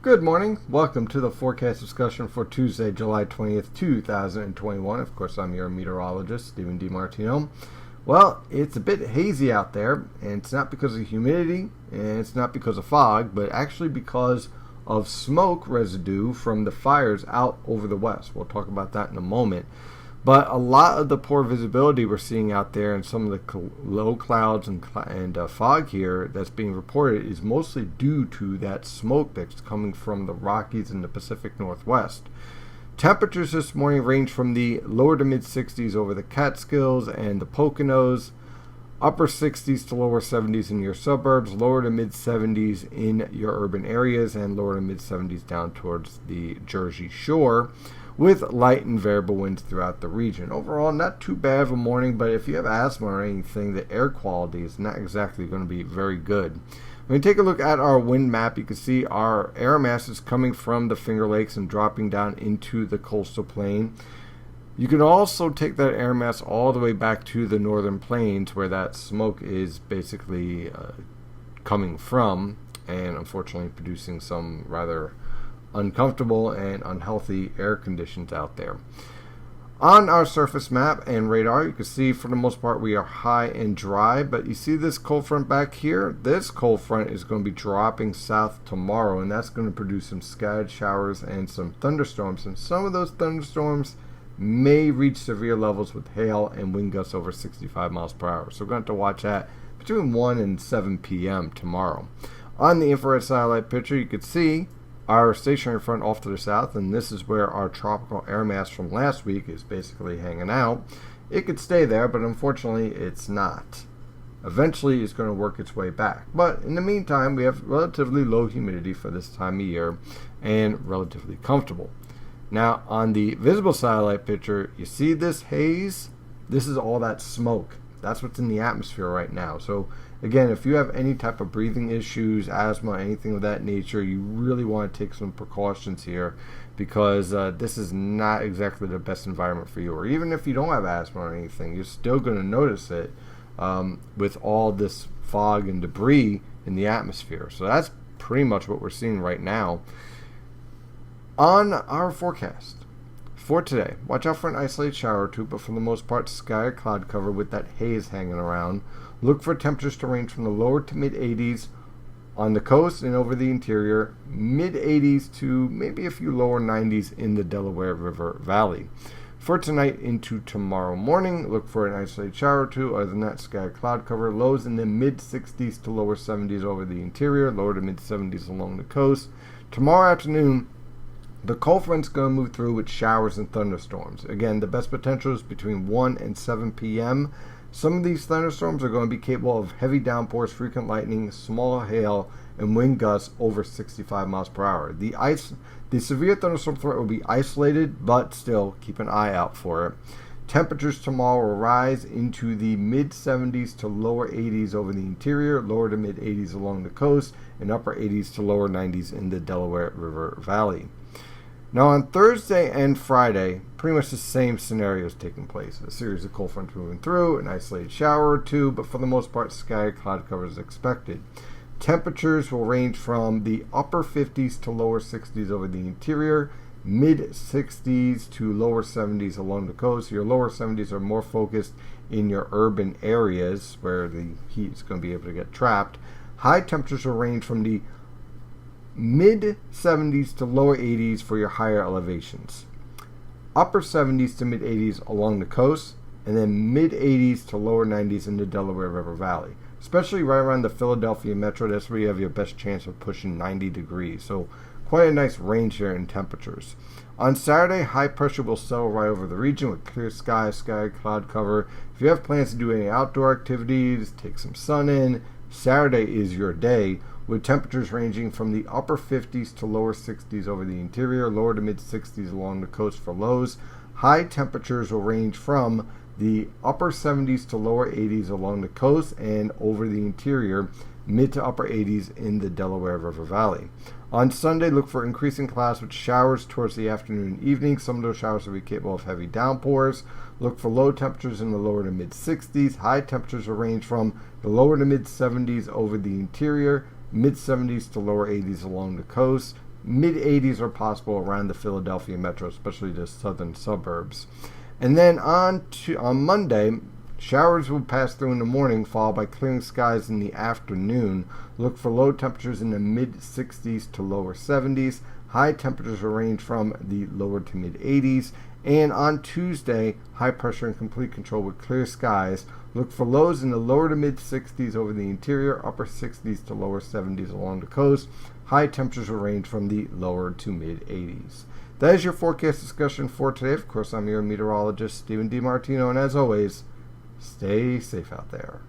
Good morning. Welcome to the forecast discussion for Tuesday, July 20th, 2021. Of course, I'm your meteorologist, Stephen DiMartino. Well, it's a bit hazy out there, and it's not because of humidity, and it's not because of fog, but actually because of smoke residue from the fires out over the west. We'll talk about that in a moment. But a lot of the poor visibility we're seeing out there and some of the low clouds and fog here that's being reported is mostly due to that smoke that's coming from the Rockies and the Pacific Northwest. Temperatures this morning range from the lower to mid 60s over the Catskills and the Poconos, upper 60s to lower 70s in your suburbs, lower to mid 70s in your urban areas, and lower to mid 70s down towards the Jersey Shore, with light and variable winds throughout the region. Overall, not too bad of a morning, but if you have asthma or anything, the air quality is not exactly going to be very good. When you take a look at our wind map, you can see our air masses coming from the Finger Lakes and dropping down into the coastal plain. You can also take that air mass all the way back to the northern plains where that smoke is basically coming from, and unfortunately producing some rather uncomfortable and unhealthy air conditions out there. On our surface map and radar, you can see for the most part we are high and dry, but you see this cold front back here? This cold front is going to be dropping south tomorrow, and that's going to produce some scattered showers and some thunderstorms, and some of those thunderstorms may reach severe levels with hail and wind gusts over 65 miles per hour. So we're going to have to watch that between 1 and 7 p.m. tomorrow. On the infrared satellite picture, you can see our stationary front off to the south, and this is where our tropical air mass from last week is basically hanging out. It could stay there, but unfortunately it's not. Eventually it's going to work its way back. But in the meantime, we have relatively low humidity for this time of year and relatively comfortable. Now, on the visible satellite picture, you see this haze? This is all that smoke. That's what's in the atmosphere right now. So again, if you have any type of breathing issues, asthma, anything of that nature, you really want to take some precautions here, because this is not exactly the best environment for you. Or even if you don't have asthma or anything, you're still going to notice it with all this fog and debris in the atmosphere. So that's pretty much what we're seeing right now. On our forecast for today, watch out for an isolated shower or two, but for the most part, sky or cloud cover with that haze hanging around. Look for temperatures to range from the lower to mid 80s on the coast and over the interior, mid 80s to maybe a few lower 90s in the Delaware River Valley. For tonight into tomorrow morning, look for an isolated shower or two. Other than that, sky or cloud cover. Lows in the mid 60s to lower 70s over the interior, lower to mid 70s along the coast. Tomorrow afternoon, the cold front's going to move through with showers and thunderstorms. Again, the best potential is between 1 and 7 p.m. Some of these thunderstorms are going to be capable of heavy downpours, frequent lightning, small hail, and wind gusts over 65 miles per hour. The severe thunderstorm threat will be isolated, but still keep an eye out for it. Temperatures tomorrow will rise into the mid 70s to lower 80s over the interior, lower to mid 80s along the coast, and upper 80s to lower 90s in the Delaware River Valley. Now on Thursday and Friday, pretty much the same scenarios taking place. A series of cold fronts moving through, an isolated shower or two, but for the most part, sky cloud cover is expected. Temperatures will range from the upper 50s to lower 60s over the interior, mid 60s to lower 70s along the coast. Your lower 70s are more focused in your urban areas where the heat is going to be able to get trapped. High temperatures will range from the mid 70s to lower 80s for your higher elevations. Upper 70s to mid 80s along the coast, and then mid 80s to lower 90s in the Delaware River Valley. Especially right around the Philadelphia metro, that's where you have your best chance of pushing 90 degrees. So quite a nice range here in temperatures. On Saturday, high pressure will settle right over the region with clear skies, sky cloud cover. If you have plans to do any outdoor activities, take some sun in, Saturday is your day, with temperatures ranging from the upper 50s to lower 60s over the interior, lower to mid 60s along the coast for lows. High temperatures will range from the upper 70s to lower 80s along the coast and over the interior, mid to upper 80s in the Delaware River Valley. On Sunday, look for increasing clouds with showers towards the afternoon and evening. Some of those showers will be capable of heavy downpours. Look for low temperatures in the lower to mid 60s. High temperatures will range from the lower to mid 70s over the interior, mid 70s to lower 80s along the coast. Mid-80s are possible around the Philadelphia metro, especially the southern suburbs. And then on Monday, showers will pass through in the morning, followed by clearing skies in the afternoon. Look for low temperatures in the mid-60s to lower 70s. High temperatures will range from the lower to mid-80s. And on Tuesday, high pressure and complete control with clear skies. Look for lows in the lower to mid-60s over the interior, upper 60s to lower 70s along the coast. High temperatures will range from the lower to mid-80s. That is your forecast discussion for today. Of course, I'm your meteorologist, Stephen DiMartino, and as always, stay safe out there.